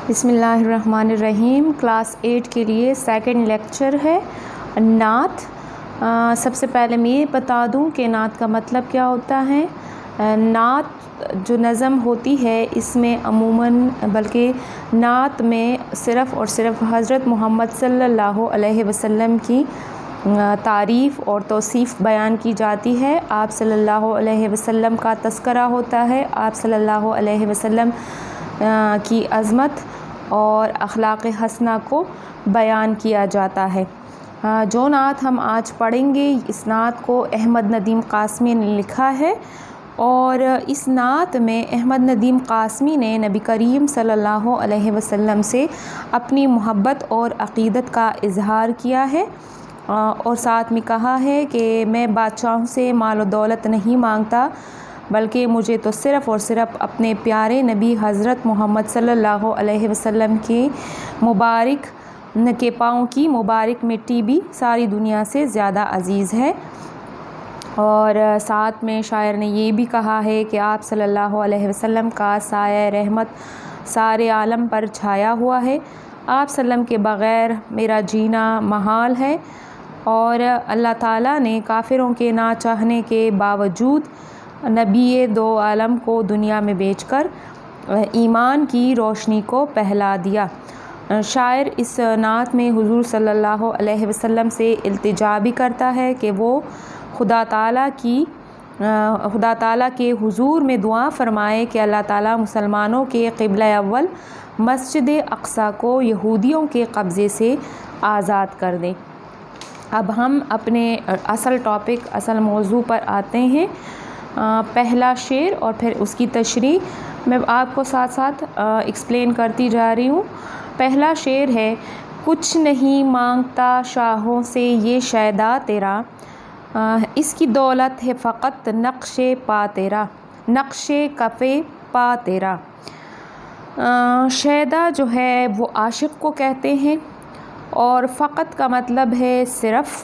بسم اللہ الرحمن الرحیم۔ کلاس 8 کے لیے سیکنڈ لیکچر ہے نعت۔ سب سے پہلے میں یہ بتا دوں کہ نعت کا مطلب کیا ہوتا ہے۔ نعت جو نظم ہوتی ہے اس میں عموماً بلکہ نعت میں صرف اور صرف حضرت محمد صلی اللہ علیہ وسلم کی تعریف اور توصیف بیان کی جاتی ہے۔ آپ صلی اللہ علیہ وسلم کا تذکرہ ہوتا ہے، آپ صلی اللہ علیہ وسلم کی عظمت اور اخلاق حسنہ کو بیان کیا جاتا ہے۔ جو نعت ہم آج پڑھیں گے اس نعت کو احمد ندیم قاسمی نے لکھا ہے، اور اس نعت میں احمد ندیم قاسمی نے نبی کریم صلی اللہ علیہ وسلم سے اپنی محبت اور عقیدت کا اظہار کیا ہے، اور ساتھ میں کہا ہے کہ میں بادشاہوں سے مال و دولت نہیں مانگتا، بلکہ مجھے تو صرف اور صرف اپنے پیارے نبی حضرت محمد صلی اللہ علیہ وسلم کے مبارک کے پاؤں کی مبارک مٹی بھی ساری دنیا سے زیادہ عزیز ہے۔ اور ساتھ میں شاعر نے یہ بھی کہا ہے کہ آپ صلی اللہ علیہ وسلم کا سایہ رحمت سارے عالم پر چھایا ہوا ہے، آپ صلی اللہ علیہ وسلم کے بغیر میرا جینا محال ہے، اور اللہ تعالیٰ نے کافروں کے نہ چاہنے کے باوجود نبی دو عالم کو دنیا میں بیچ کر ایمان کی روشنی کو پہلا دیا۔ شاعر اس نعت میں حضور صلی اللہ علیہ وسلم سے التجا بھی کرتا ہے کہ وہ خدا تعالیٰ کے حضور میں دعا فرمائے کہ اللہ تعالیٰ مسلمانوں کے قبلہ اول مسجد اقصیٰ کو یہودیوں کے قبضے سے آزاد کر دیں۔ اب ہم اپنے اصل ٹاپک اصل موضوع پر آتے ہیں۔ پہلا شعر اور پھر اس کی تشریح میں آپ کو ساتھ ساتھ ایکسپلین کرتی جا رہی ہوں۔ پہلا شعر ہے: کچھ نہیں مانگتا شاہوں سے یہ شیدا تیرا، اس کی دولت ہے فقط نقش پا تیرا، نقش کف پا تیرا۔ شیدا جو ہے وہ عاشق کو کہتے ہیں، اور فقط کا مطلب ہے صرف،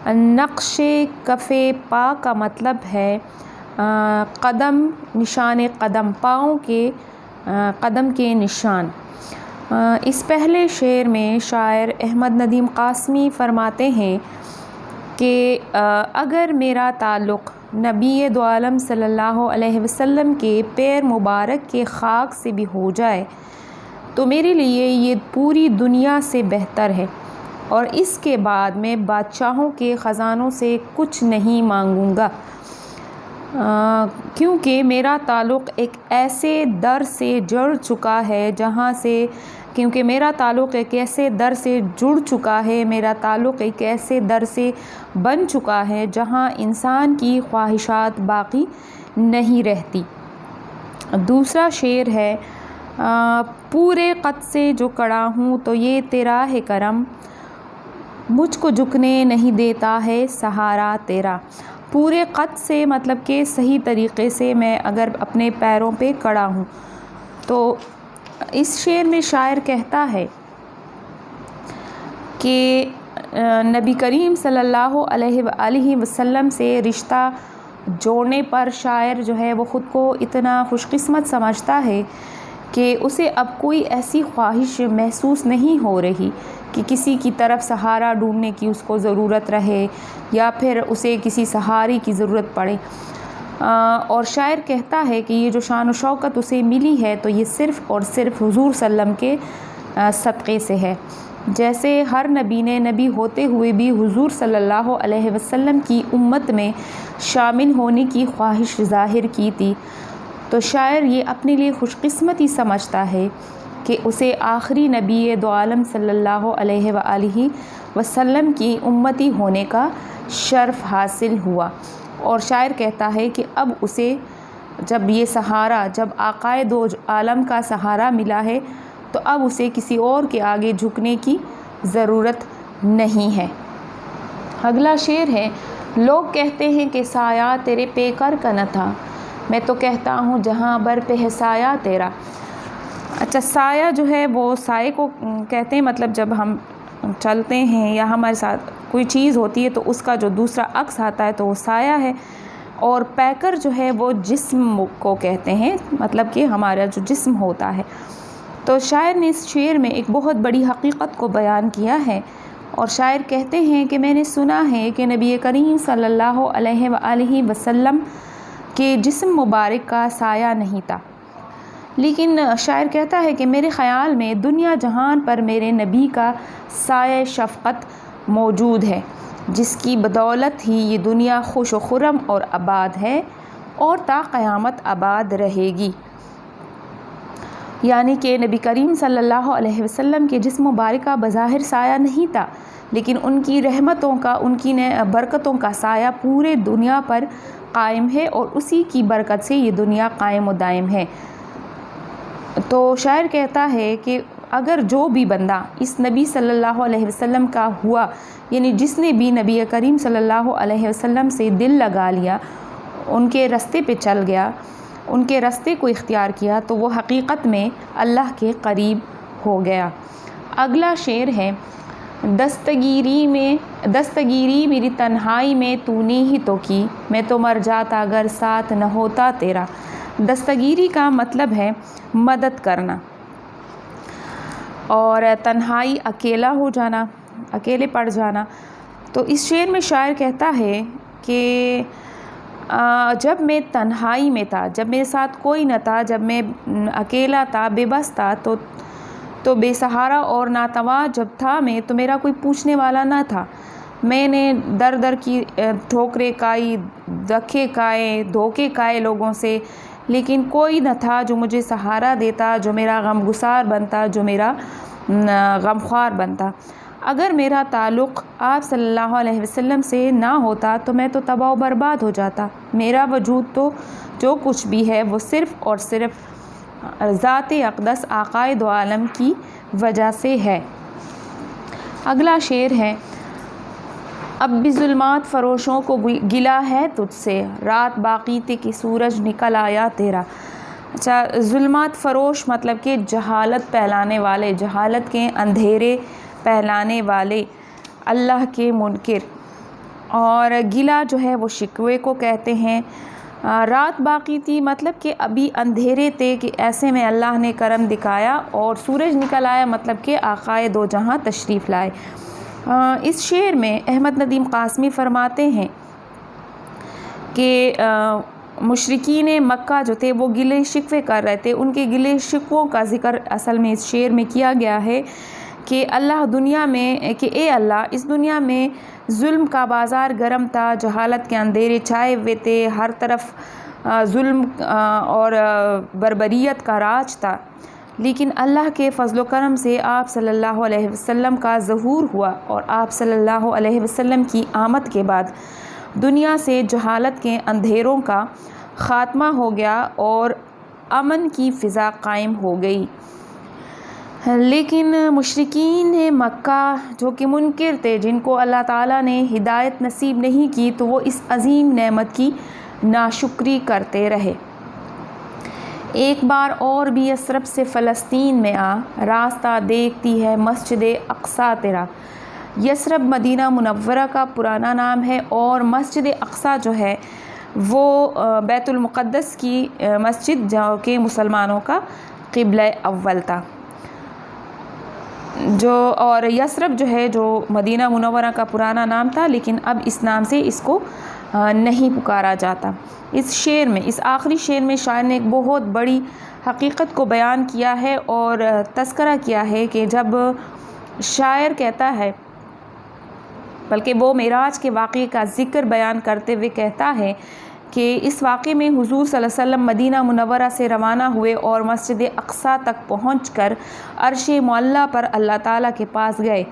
نقش کف پا کا مطلب ہے قدم، نشان قدم، پاؤں کے قدم کے نشان۔ اس پہلے شعر میں شاعر احمد ندیم قاسمی فرماتے ہیں کہ اگر میرا تعلق نبی دو عالم صلی اللہ علیہ وسلم کے پیر مبارک کے خاک سے بھی ہو جائے تو میرے لیے یہ پوری دنیا سے بہتر ہے، اور اس کے بعد میں بادشاہوں کے خزانوں سے کچھ نہیں مانگوں گا، کیونکہ میرا تعلق ایک ایسے در سے جڑ چکا ہے میرا تعلق ایک ایسے در سے جڑ چکا ہے، میرا تعلق ایک ایسے در سے بن چکا ہے جہاں انسان کی خواہشات باقی نہیں رہتی۔ دوسرا شعر ہے: پورے قد سے جو کڑا ہوں تو یہ تیرا ہے کرم، مجھ کو جھکنے نہیں دیتا ہے سہارا تیرا۔ پورے قد سے مطلب کہ صحیح طریقے سے میں اگر اپنے پیروں پہ کڑا ہوں، تو اس شعر میں شاعر کہتا ہے کہ نبی کریم صلی اللہ علیہ وآلہ وسلم سے رشتہ جوڑنے پر شاعر جو ہے وہ خود کو اتنا خوش قسمت سمجھتا ہے کہ اسے اب کوئی ایسی خواہش محسوس نہیں ہو رہی کہ کسی کی طرف سہارا ڈھونڈنے کی اس کو ضرورت رہے، یا پھر اسے کسی سہارے کی ضرورت پڑے۔ اور شاعر کہتا ہے کہ یہ جو شان و شوکت اسے ملی ہے تو یہ صرف اور صرف حضور صلی اللہ علیہ وسلم کے صدقے سے ہے۔ جیسے ہر نبی نے نبی ہوتے ہوئے بھی حضور صلی اللہ علیہ وسلم کی امت میں شامل ہونے کی خواہش ظاہر کی تھی، تو شاعر یہ اپنے لیے خوش قسمتی سمجھتا ہے کہ اسے آخری نبی دو عالم صلی اللہ علیہ وآلہ وسلم کی امتی ہونے کا شرف حاصل ہوا۔ اور شاعر کہتا ہے کہ اب اسے جب یہ سہارا، جب آقائے دو عالم کا سہارا ملا ہے، تو اب اسے کسی اور کے آگے جھکنے کی ضرورت نہیں ہے۔ اگلا شعر ہے: لوگ کہتے ہیں کہ سایہ تیرے پیکر کا نہ تھا، میں تو کہتا ہوں جہاں بر پہ ہے سایہ تیرا۔ اچھا، سایہ جو ہے وہ سائے کو کہتے ہیں، مطلب جب ہم چلتے ہیں یا ہمارے ساتھ کوئی چیز ہوتی ہے تو اس کا جو دوسرا عکس آتا ہے تو وہ سایہ ہے، اور پیکر جو ہے وہ جسم کو کہتے ہیں، مطلب کہ ہمارا جو جسم ہوتا ہے۔ تو شاعر نے اس شعر میں ایک بہت بڑی حقیقت کو بیان کیا ہے، اور شاعر کہتے ہیں کہ میں نے سنا ہے کہ نبی کریم صلی اللہ علیہ وآلہ وسلم کے جسم مبارک کا سایہ نہیں تھا، لیکن شاعر کہتا ہے کہ میرے خیال میں دنیا جہان پر میرے نبی کا سایہ شفقت موجود ہے، جس کی بدولت ہی یہ دنیا خوش و خرم اور آباد ہے اور تا قیامت آباد رہے گی۔ یعنی کہ نبی کریم صلی اللہ علیہ وسلم کے جسم مبارک کا بظاہر سایہ نہیں تھا، لیکن ان کی رحمتوں کا، ان کی برکتوں کا سایہ پورے دنیا پر قائم ہے، اور اسی کی برکت سے یہ دنیا قائم و دائم ہے۔ تو شاعر کہتا ہے کہ اگر جو بھی بندہ اس نبی صلی اللہ علیہ وسلم کا ہوا، یعنی جس نے بھی نبی کریم صلی اللہ علیہ وسلم سے دل لگا لیا، ان کے راستے پہ چل گیا، ان کے راستے کو اختیار کیا، تو وہ حقیقت میں اللہ کے قریب ہو گیا۔ اگلا شعر ہے، دستگیری میری تنہائی میں تو نے ہی تو کی، میں تو مر جاتا اگر ساتھ نہ ہوتا تیرا۔ دستگیری کا مطلب ہے مدد کرنا، اور تنہائی اکیلا ہو جانا، اکیلے پڑ جانا۔ تو اس شعر میں شاعر کہتا ہے کہ جب میں تنہائی میں تھا، جب میرے ساتھ کوئی نہ تھا، جب میں اکیلا تھا، بے بس تھا، تو بے سہارا اور ناتواں جب تھا میں، تو میرا کوئی پوچھنے والا نہ تھا۔ میں نے در در کی ٹھوکریں کھائی، دھوکے کھائے لوگوں سے، لیکن کوئی نہ تھا جو مجھے سہارا دیتا، جو میرا غمگسار بنتا، جو میرا غمخوار بنتا۔ اگر میرا تعلق آپ صلی اللہ علیہ وسلم سے نہ ہوتا تو میں تو تباہ و برباد ہو جاتا۔ میرا وجود تو جو کچھ بھی ہے وہ صرف اور صرف ذات اقدس آقائے دو عالم کی وجہ سے ہے۔ اگلا شعر ہے، اب بھی ظلمات فروشوں کو گلہ ہے تجھ سے، رات باقی تھی کہ سورج نکل آیا تیرا۔ اچھا، ظلمات فروش مطلب کہ جہالت پھیلانے والے، جہالت کے اندھیرے پھیلانے والے، اللہ کے منکر، اور گلہ جو ہے وہ شکوے کو کہتے ہیں۔ رات باقی تھی مطلب کہ ابھی اندھیرے تھے، کہ ایسے میں اللہ نے کرم دکھایا اور سورج نکل آیا، مطلب کہ آقائے دو جہاں تشریف لائے۔ اس شعر میں احمد ندیم قاسمی فرماتے ہیں کہ مشرکین مکہ جو تھے وہ گلے شکوے کر رہے تھے، ان کے گلے شکووں کا ذکر اصل میں اس شعر میں کیا گیا ہے کہ اللہ دنیا میں، کہ اے اللہ، اس دنیا میں ظلم کا بازار گرم تھا، جہالت کے اندھیرے چھائے ہوئے تھے، ہر طرف ظلم اور بربریت کا راج تھا، لیکن اللہ کے فضل و کرم سے آپ صلی اللہ علیہ وسلم کا ظہور ہوا، اور آپ صلی اللہ علیہ وسلم کی آمد کے بعد دنیا سے جہالت کے اندھیروں کا خاتمہ ہو گیا اور امن کی فضا قائم ہو گئی۔ لیکن مشرکین مکہ جو کہ منکر تھے، جن کو اللہ تعالیٰ نے ہدایت نصیب نہیں کی، تو وہ اس عظیم نعمت کی ناشکری کرتے رہے۔ ایک بار اور بھی یثرب سے فلسطین میں آ، راستہ دیکھتی ہے مسجد اقصیٰ تیرا۔ یثرب مدینہ منورہ کا پرانا نام ہے، اور مسجد اقصیٰ جو ہے وہ بیت المقدس کی مسجد جو کہ مسلمانوں کا قبلہ اول تھا، اور یثرب جو ہے جو مدینہ منورہ کا پرانا نام تھا، لیکن اب اس نام سے اس کو نہیں پکارا جاتا۔ اس شعر میں، اس آخری شعر میں شاعر نے ایک بہت بڑی حقیقت کو بیان کیا ہے اور تذکرہ کیا ہے کہ جب شاعر کہتا ہے، بلکہ وہ معراج کے واقعے کا ذکر بیان کرتے ہوئے کہتا ہے کہ اس واقعے میں حضور صلی اللہ علیہ وسلم مدینہ منورہ سے روانہ ہوئے اور مسجد اقصیٰ تک پہنچ کر عرش معلیٰ پر اللہ تعالیٰ کے پاس گئے۔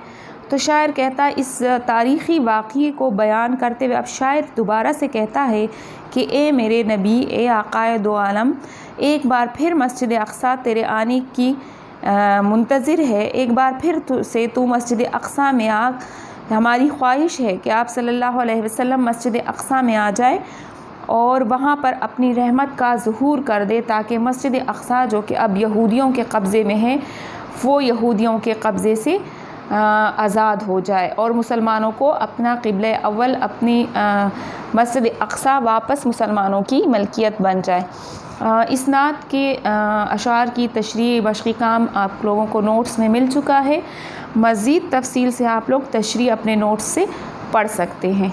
تو شاعر کہتا ہے، اس تاریخی واقعے کو بیان کرتے ہوئے اب شاعر دوبارہ سے کہتا ہے کہ اے میرے نبی، اے آقائے دو عالم، ایک بار پھر مسجد اقصیٰ تیرے آنے کی منتظر ہے، ایک بار پھر سے تو مسجد اقصیٰ میں آ، ہماری خواہش ہے کہ آپ صلی اللہ علیہ وسلم مسجد اقصیٰ میں آ جائے اور وہاں پر اپنی رحمت کا ظہور کر دے، تاکہ مسجد اقصیٰ جو کہ اب یہودیوں کے قبضے میں ہے، وہ یہودیوں کے قبضے سے آزاد ہو جائے اور مسلمانوں کو اپنا قبلہ اول اپنی مسجد اقصیٰ واپس مسلمانوں کی ملکیت بن جائے۔ اس نعت کے اشعار کی تشریح مشقی کام آپ لوگوں کو نوٹس میں مل چکا ہے، مزید تفصیل سے آپ لوگ تشریح اپنے نوٹس سے پڑھ سکتے ہیں۔